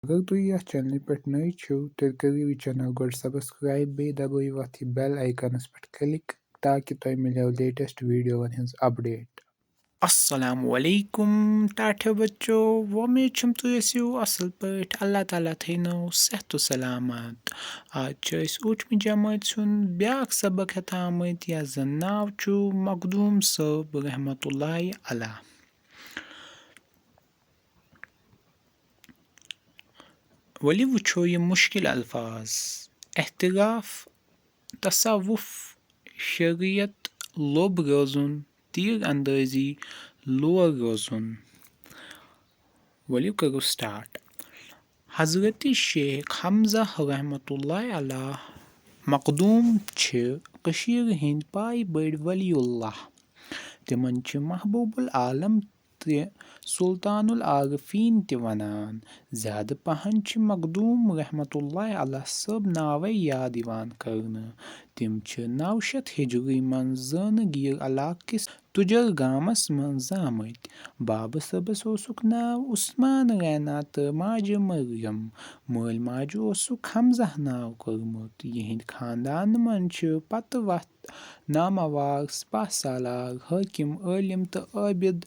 अगर तुम यह चैनल पे नए छो तेल करियो ये चैनल गोड सब्सक्राइब बे दबाइयो अथी बेल आइकनस पे क्लिक ताकि तुम मिलेओ लेटेस्ट वीडियो हंस अपडेट। अस्सलामुअलैकुम टाठे बच्चों उम्मीद छम तुम ٲسِو असल पट अल्लाह ताला थैनो सेहत सलामत। आज ऊटमी जमात सुन ब्याक सबक हथामत या जन नाव छु मखदूम सब रहमतुल्लाहि अलैह। वली वुछो ये मुश्किल अल्फाज एहतिराफ तसव्वुफ शरीयत लोब रोजुन तीर अंदाजी लोअर रोजुन। वली करो स्टार्ट। हजरत शेख हमजा रहमतुल्लाहि अलैह मखदूम छ कशीर हिंद पाई बड़ वलीउल्लाह। तिमन छ महबूबुल आलम ते सुल्तानुल आरफीन ते वनान। ज्यादा पहन छ मखदूम रहमतुल्लाहि अलैह सब नावे याद यिवान करन। तिम छ 900 हिजरी मंज ज़ानगीर इलाकिस तुजर गामस मंज जामत। बाब सबस ओसुक नाव उस्मान रैना त माजे मरियम। माल माजे ओसुक हमजा नाव कोरमुत। यिहिंद खानदान मंज छ पत वत नामवर सिपाह सालार हाकिम आलिम त आबिद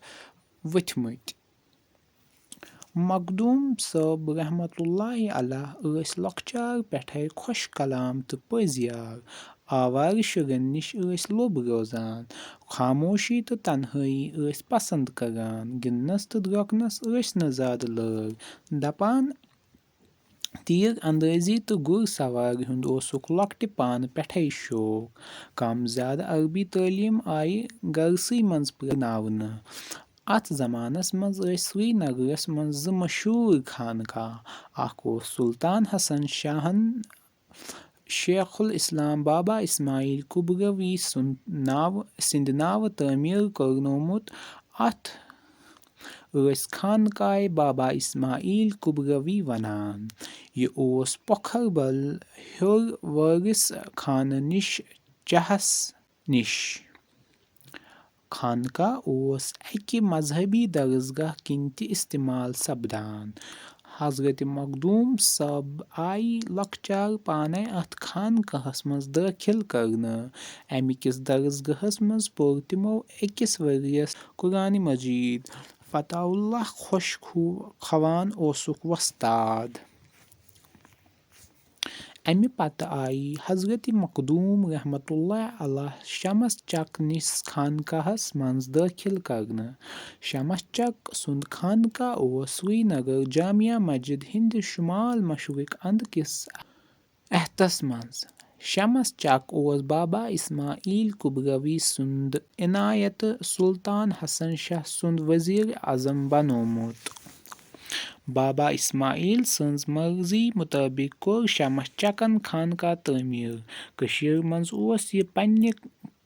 वथमत। मखदूम साहब रहमतुल्लाहि अलैह ٲسۍ लۄकچار پٮ۪ٹھے خۄش کلام تہٕ پٔزۍ یار۔ آوارٕ شُرٮ۪ن نِش ٲسۍ لوٚب روزان۔ خاموشی تہٕ تنہٲئی ٲسۍ پسند کران۔ گِنٛدنس تہٕ درٛۄکنس ٲسۍ نہٕ زیادٕ لٲر۔ دپان تیٖر اندٲزی تہٕ گُر سوارِ ہُند اوسُکھ لۄکٹہِ پانہٕ پٮ۪ٹھے شوق۔ کم زیادٕ عربی تعلیٖم آیہِ گرسٕے منٛز پرناونہٕ۔ اتھ زمانس منٛز ٲسۍ سرینگرس منٛز زٕ مشہوٗر خانقاہ۔ اکھ اوس سلطان حسن شاہن شیخ الاسلام بابا اسماعیل کبرَوی سٕنٛدِ ناوٕ تعمیٖر کرنومُت۔ اتھ ٲسۍ خانقاہِ بابا اسماعیل کبرَوی ونان۔ یہِ اوس پوکھربل ہیوٚر وٲرِث خانہٕ نِش چہس نِش۔ خانقاہ اوس اکہِ مذہبی درسگاہ کِنۍ تہِ استعمال سپدان۔ حضرت مخدوم صٲب آیہِ لۄکچار پانے اتھ خانقاہس منٛز دٲخل کرنہٕ۔ امہِ کِس درسگاہس منٛز پوٚر تِمو أکِس ؤرۍیَس قرآنِ مجیٖد۔ فتح اللہ خۄش خوان اوسُکھ وۄستاد۔ امہِ پتہٕ آیہِ حضرت مخدوم رحمتُllahi علیہ شمس چک نِس خانقاہس منٛز دٲخل کرنہٕ۔ شمس چک سُنٛد خانقاہ اوس سرینگر جامع مسجد ہِنٛدِ شمال مشرق اندٕ کِس احاطس منٛز۔ شمس چک اوس بابا اسماعیل کبرَوی سُنٛد عنایتہٕ سلطان حسن شاہ سُنٛد وزیٖرِ اعظم بنوومُت۔ بابا اسماعیل سٕنٛز مرضی مُطٲبِق کوٚر شمس چکن خانقاہ تعمیٖر۔ کٔشیٖرِ منٛز اوس یہِ پننہِ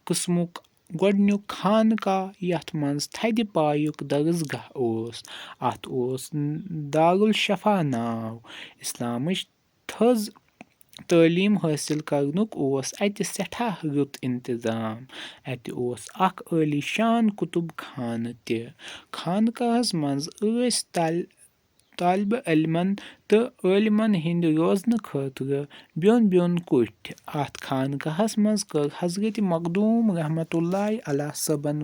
قٕسمُک گۄڈنیُک خانقاہ یتھ منٛز تھدِ پایُک درسگاہ اوس۔ اتھ اوس دارالشفا ناو۔ اسلامٕچ تھٔز تعلیٖم حٲصِل کرنُک اوس اتہِ سٮ۪ٹھاہ رُت انتظام۔ اتہِ اوس اکھ عٲلی شان کُتُب خانہٕ تہِ۔ خانقاہس منٛز ٲسۍ طالبہِ علمن تہٕ عٲلمن ہٕنٛدِ روزنہٕ خٲطرٕ بیوٚن بیوٚن کُٹھۍ۔ اتھ خانقاہس منٛز کٔر حضرت مخدوم رحمتُllahi علیہ صٲبن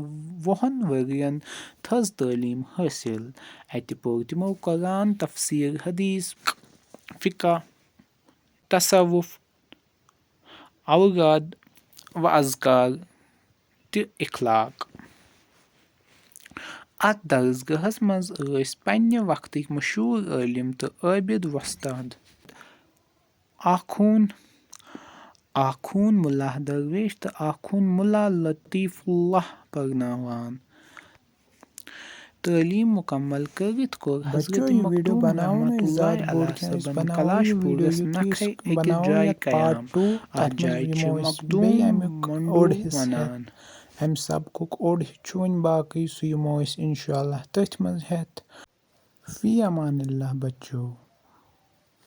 20 ؤرین تھٔز تعلیٖم حٲصِل۔ اتہِ پوٚر تِمو قرآن، تفسیٖر، حدیث، فقہ، تصوف، اوراد و اذکار تہٕ اخلاق۔ اتھ درسگاہس منٛز ٲسۍ پننہِ وقتٕکۍ مشہوٗر عٲلم تہٕ عٲبِد وۄستاد۔ آخوٗن مُلا درویش تہٕ آخوٗن مُلا لطیف اللہ پرناوان۔ تعلیٖم مکمل کٔرِتھ کوٚر حضرت مخدوم رحمتُllahi علیہ صٲبن کلاش پوٗرس نکھے أکِس جایہِ قیام۔ اتھ جایہِ چھِ مخدوم منڈو ونان۔ امہِ سبقُک اوٚڑ چھُ وۄنۍ باقٕے سُہ یِمو أسۍ انشاءاللہ تٔتھۍ منٛز ہٮ۪تھ۔ فی امان اللہ بچو۔